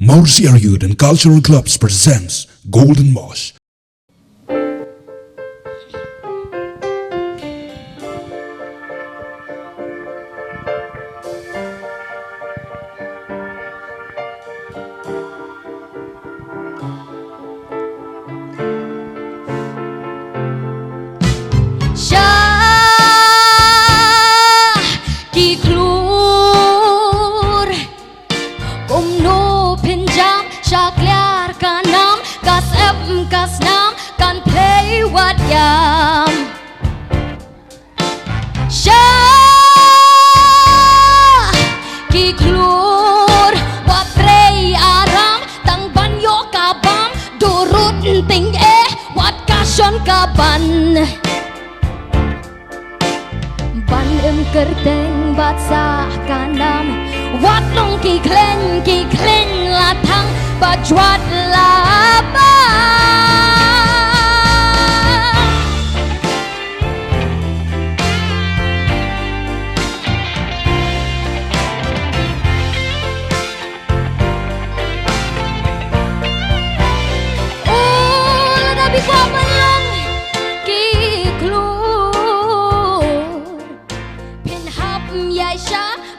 Mauritius Youth and Cultural Clubs presents Golden Mosh. Kas nam kan play wat yam Sha ki klur wat trei aram tang ban yo kabam durut ting wat kason kaban ban kerteng bat sah kanam wat long ki klen la thang bat jwat la ba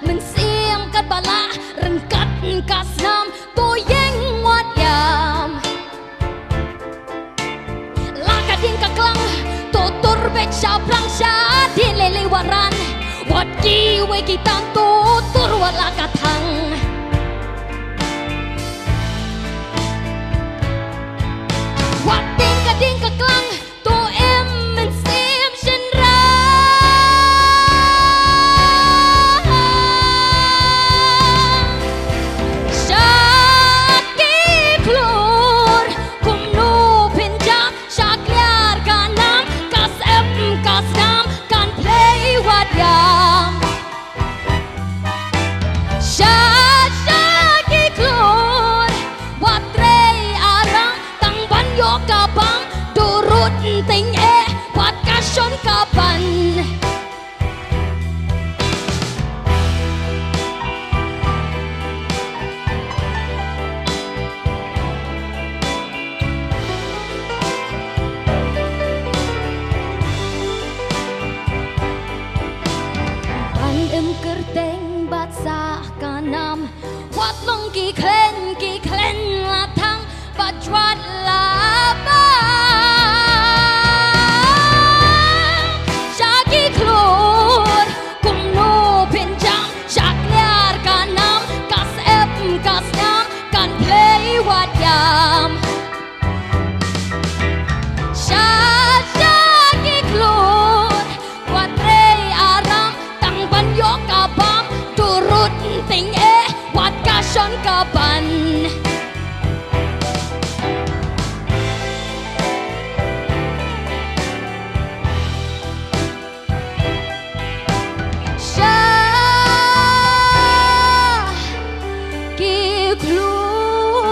mình xiêm cắt bà lạ rừng cắt cắt nam tôi yên ngoát yam la cắt điên cắt lăng tôi tur bek sa plang sa thiên lele waran wat ki we ki tam tôi tur wat la cắt thang wat điên cắt lăng tôi em mình xiêm chân ra tình wat kason kapan ban kerteng bat sah kanam wat long ki klen la thang bat jwat la ba tình wat kason kaban Sha ki klur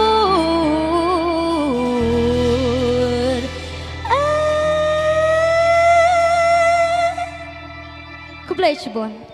ku play chibon